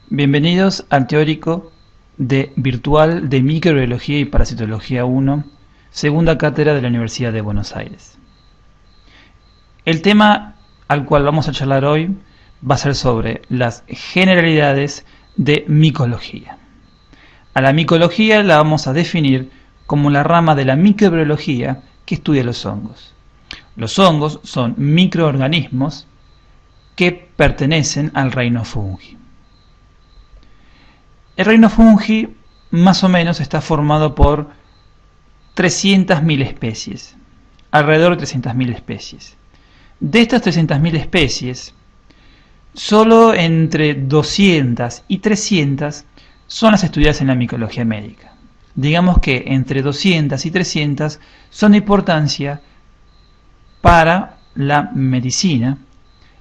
Bienvenidos al teórico virtual de Microbiología y Parasitología 1, segunda cátedra de la Universidad de Buenos Aires. El tema al cual vamos a charlar hoy va a ser sobre las generalidades de micología. A la micología la vamos a definir como la rama de la microbiología que estudia los hongos. Los hongos son microorganismos que pertenecen al reino fungi. El reino fungi más o menos está formado por 300.000 especies, alrededor de 300.000 especies. De estas 300.000 especies, solo entre 200 y 300 son las estudiadas en la micología médica. Digamos que entre 200 y 300 son de importancia para la medicina,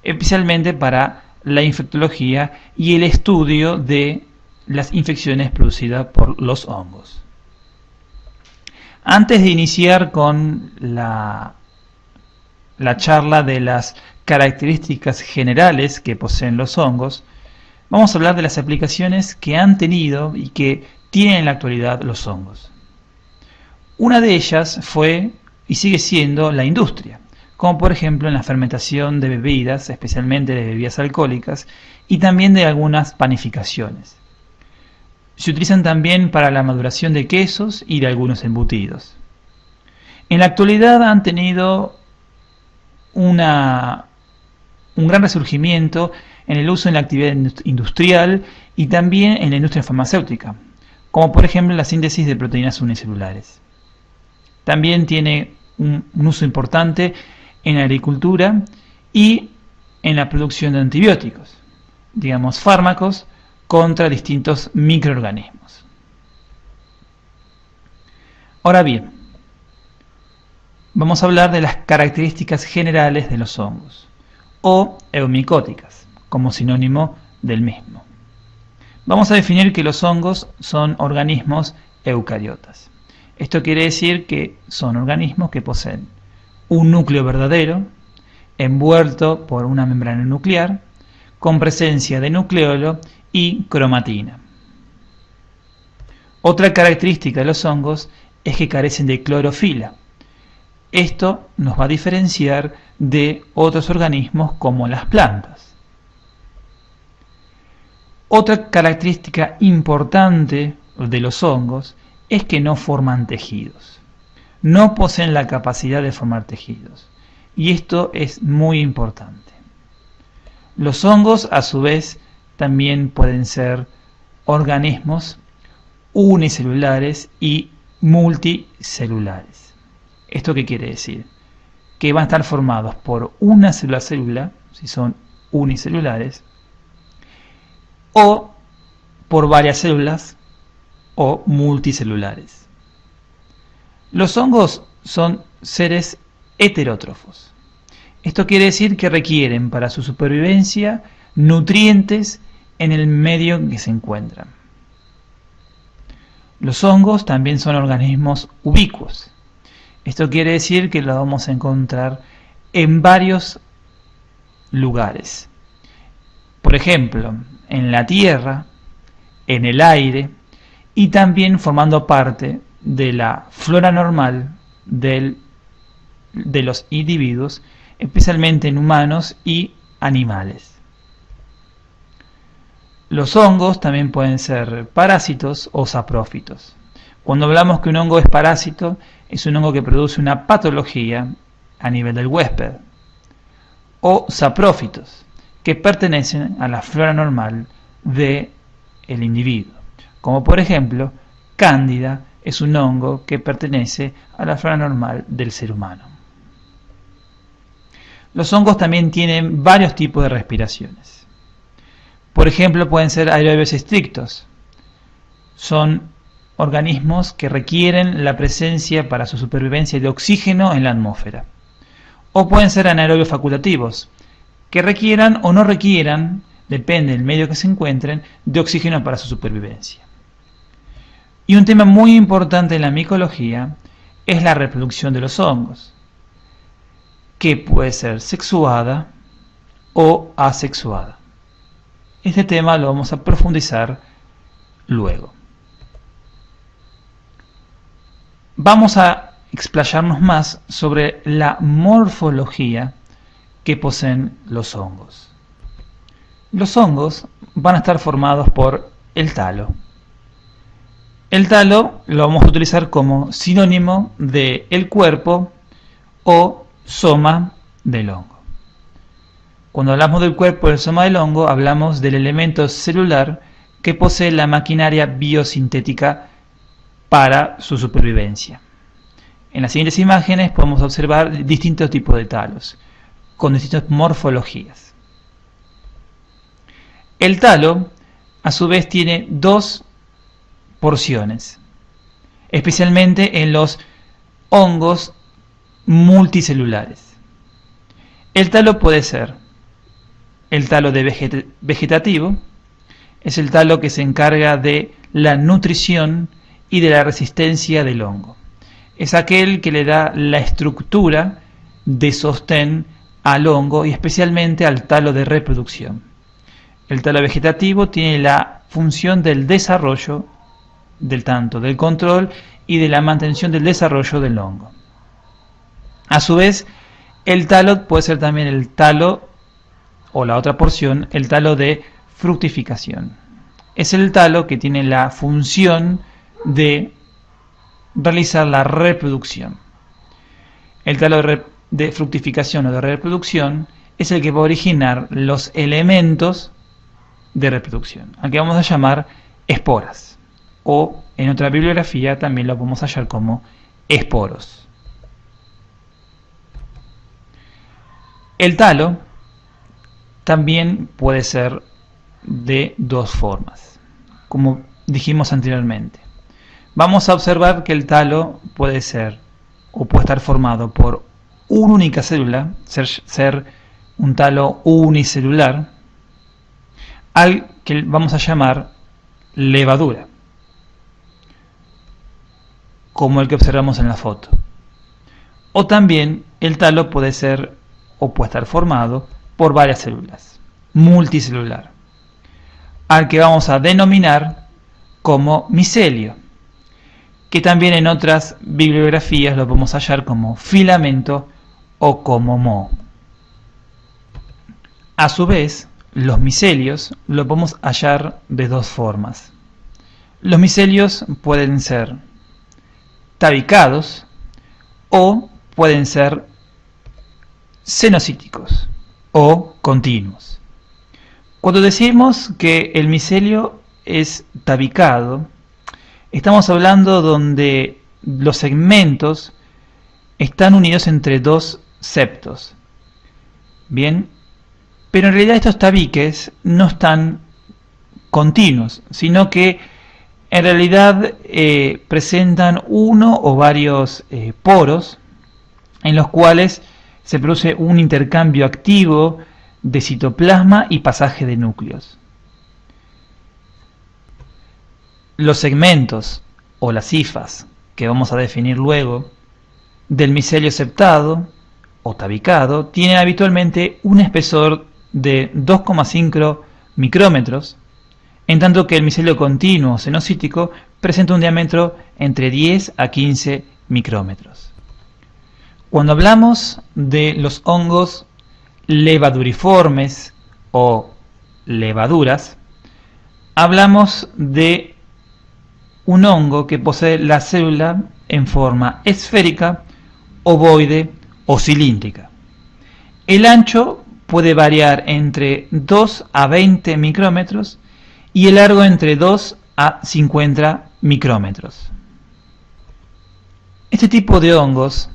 especialmente para la infectología y el estudio de las infecciones producidas por los hongos. Antes de iniciar con la charla de las características generales que poseen los hongos, vamos a hablar de las aplicaciones que han tenido y que tienen en la actualidad los hongos. Una de ellas fue y sigue siendo la industria, como por ejemplo en la fermentación de bebidas, especialmente de bebidas alcohólicas, y también de algunas panificaciones. Se utilizan también para la maduración de quesos y de algunos embutidos. En la actualidad han tenido un gran resurgimiento en el uso en la actividad industrial y también en la industria farmacéutica, como por ejemplo la síntesis de proteínas unicelulares. También tiene un uso importante en la agricultura y en la producción de antibióticos, digamos fármacos, contra distintos microorganismos. Ahora bien, vamos a hablar de las características generales de los hongos, o eumicóticas, como sinónimo del mismo. Vamos a definir que los hongos son organismos eucariotas. Esto quiere decir que son organismos que poseen un núcleo verdadero, envuelto por una membrana nuclear, con presencia de nucleolo y cromatina. Otra característica de los hongos es que carecen de clorofila. Esto nos va a diferenciar de otros organismos como las plantas. Otra característica importante de los hongos es que no forman tejidos. No poseen la capacidad de formar tejidos. Y esto es muy importante. Los hongos, a su vez, también pueden ser organismos unicelulares y multicelulares. ¿Esto qué quiere decir? Que van a estar formados por una célula, si son unicelulares, o por varias células o multicelulares. Los hongos son seres heterótrofos. Esto quiere decir que requieren para su supervivencia nutrientes en el medio en que se encuentran. Los hongos también son organismos ubicuos. Esto quiere decir que los vamos a encontrar en varios lugares. Por ejemplo, en la tierra, en el aire y también formando parte de la flora normal de los individuos, especialmente en humanos y animales. Los hongos también pueden ser parásitos o saprófitos. Cuando hablamos que un hongo es parásito, es un hongo que produce una patología a nivel del huésped. O saprófitos, que pertenecen a la flora normal del individuo. Como por ejemplo, Cándida es un hongo que pertenece a la flora normal del ser humano. Los hongos también tienen varios tipos de respiraciones. Por ejemplo, pueden ser aerobios estrictos. Son organismos que requieren la presencia para su supervivencia de oxígeno en la atmósfera. O pueden ser anaerobios facultativos, que requieran o no requieran, depende del medio que se encuentren, de oxígeno para su supervivencia. Y un tema muy importante en la micología es la reproducción de los hongos, que puede ser sexuada o asexuada. este tema lo vamos a profundizar luego. Vamos a explayarnos más sobre la morfología que poseen los hongos. Los hongos van a estar formados por el talo. El talo lo vamos a utilizar como sinónimo de el cuerpo o soma del hongo. Cuando hablamos del cuerpo o del soma del hongo, hablamos del elemento celular que posee la maquinaria biosintética para su supervivencia. En las siguientes imágenes podemos observar distintos tipos de talos, con distintas morfologías. El talo, a su vez, tiene dos porciones, especialmente en los hongos multicelulares. El talo puede ser el talo vegetativo, es el talo que se encarga de la nutrición y de la resistencia del hongo. Es aquel que le da la estructura de sostén al hongo y especialmente al talo de reproducción. El talo vegetativo tiene la función del desarrollo, del control y de la mantención del desarrollo del hongo. A su vez, el talo puede ser también el talo, o la otra porción, el talo de fructificación. Es el talo que tiene la función de realizar la reproducción. El talo de fructificación o de reproducción es el que va a originar los elementos de reproducción, al que vamos a llamar esporas, o en otra bibliografía también lo vamos a hallar como esporos. El talo también puede ser de dos formas, como dijimos anteriormente. Vamos a observar que el talo puede ser o puede estar formado por una única célula, ser un talo unicelular, al que vamos a llamar levadura, como el que observamos en la foto. O también el talo puede ser o puede estar formado por varias células, multicelular, al que vamos a denominar como micelio, que también en otras bibliografías lo podemos hallar como filamento o como moho. A su vez, los micelios lo podemos hallar de dos formas. Los micelios pueden ser tabicados o pueden ser cenocíticos o continuos. Cuando decimos que el micelio es tabicado, estamos hablando donde los segmentos están unidos entre dos septos. Bien, pero en realidad estos tabiques no están continuos, sino que en realidad presentan uno o varios poros en los cuales se produce un intercambio activo de citoplasma y pasaje de núcleos. Los segmentos o las hifas, que vamos a definir luego, del micelio septado o tabicado, tienen habitualmente un espesor de 2,5 micrómetros, en tanto que el micelio continuo cenocítico presenta un diámetro entre 10 a 15 micrómetros. Cuando hablamos de los hongos levaduriformes o levaduras, hablamos de un hongo que posee la célula en forma esférica, ovoide o cilíndrica. El ancho puede variar entre 2 a 20 micrómetros y el largo entre 2 a 50 micrómetros. Este tipo de hongos,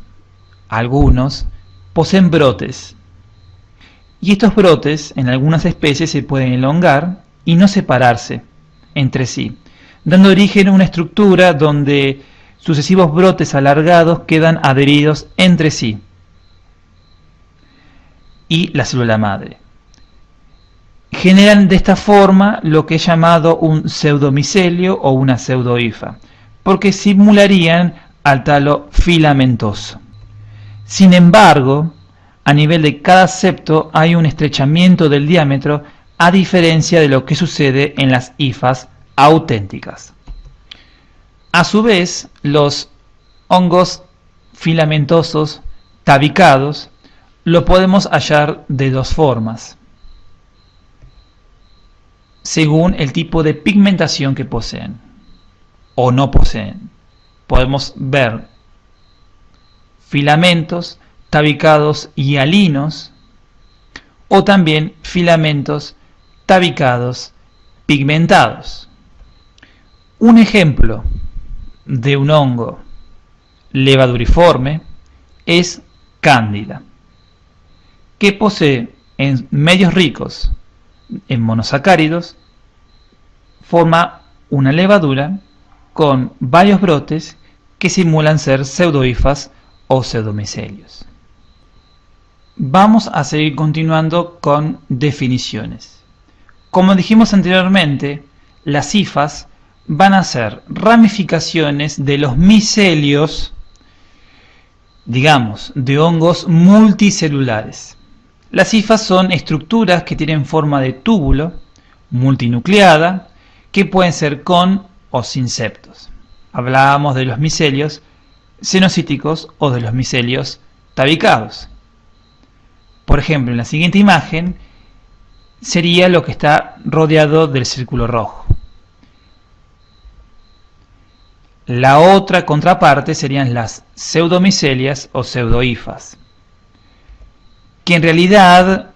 algunos, poseen brotes, y estos brotes en algunas especies se pueden elongar y no separarse entre sí, dando origen a una estructura donde sucesivos brotes alargados quedan adheridos entre sí y la célula madre. Generan de esta forma lo que es llamado un pseudomicelio o una pseudohifa, porque simularían al talo filamentoso. Sin embargo, a nivel de cada septo hay un estrechamiento del diámetro a diferencia de lo que sucede en las hifas auténticas. A su vez, los hongos filamentosos tabicados lo podemos hallar de dos formas, según el tipo de pigmentación que poseen o no poseen. Podemos ver filamentos tabicados hialinos o también filamentos tabicados pigmentados. Un ejemplo de un hongo levaduriforme es Cándida, que posee en medios ricos en monosacáridos, forma una levadura con varios brotes que simulan ser pseudohifas o pseudomicelios. Vamos a seguir continuando con definiciones. Como dijimos anteriormente, las hifas van a ser ramificaciones de los micelios, digamos, de hongos multicelulares. Las hifas son estructuras que tienen forma de túbulo, multinucleada, que pueden ser con o sin septos. Hablábamos de los micelios cenocíticos o de los micelios tabicados. Por ejemplo, en la siguiente imagen sería lo que está rodeado del círculo rojo. La otra contraparte serían las pseudomicelias o pseudohifas, que en realidad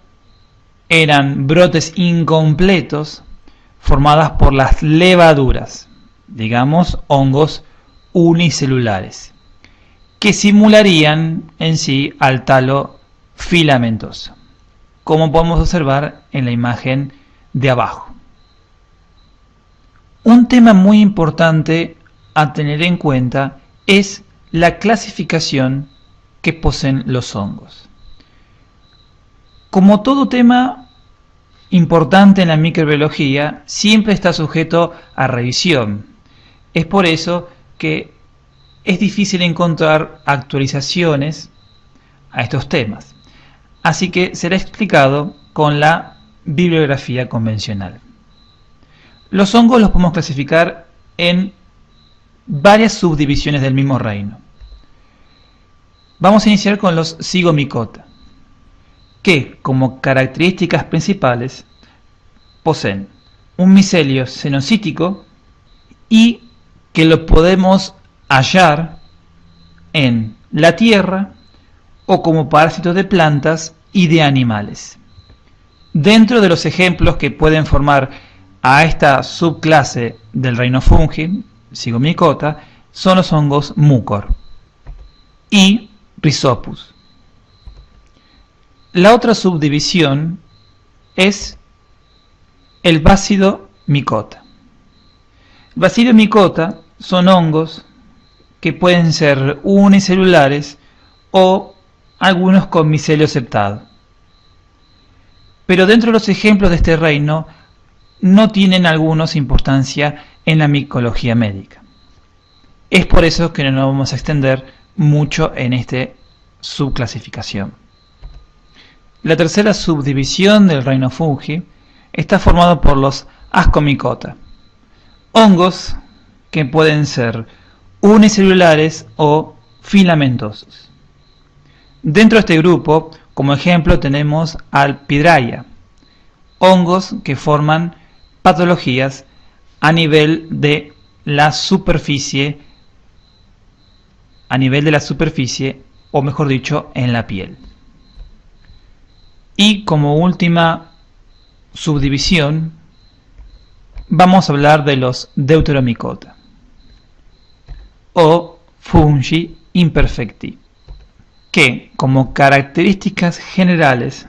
eran brotes incompletos formadas por las levaduras, digamos hongos unicelulares, que simularían en sí al talo filamentoso, como podemos observar en la imagen de abajo. Un tema muy importante a tener en cuenta es la clasificación que poseen los hongos. Como todo tema importante en la microbiología, siempre está sujeto a revisión. Es por eso que es difícil encontrar actualizaciones a estos temas. Así que será explicado con la bibliografía convencional. Los hongos los podemos clasificar en varias subdivisiones del mismo reino. Vamos a iniciar con los Zygomicota, que como características principales poseen un micelio cenocítico y que lo podemos hallar en la tierra o como parásitos de plantas y de animales. Dentro de los ejemplos que pueden formar a esta subclase del reino fungi, Zygomicota, son los hongos Mucor y Rhizopus. La otra subdivisión es el Basidiomycota. Basidiomycota son hongos que pueden ser unicelulares o algunos con micelio septado. Pero dentro de los ejemplos de este reino no tienen algunos importancia en la micología médica. Es por eso que no nos vamos a extender mucho en esta subclasificación. La tercera subdivisión del reino fungi está formado por los Ascomycota, hongos que pueden ser unicelulares o filamentosos. Dentro de este grupo, como ejemplo, tenemos al Pidraia, hongos que forman patologías a nivel de la superficie, o mejor dicho, en la piel. Y como última subdivisión, vamos a hablar de los Deuteromycota o Fungi imperfecti, que como características generales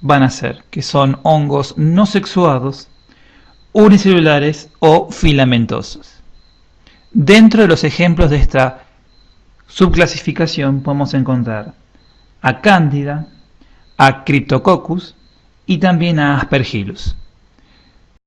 van a ser que son hongos no sexuados, unicelulares o filamentosos. Dentro de los ejemplos de esta subclasificación podemos encontrar a Cándida, a Cryptococcus y también a Aspergillus.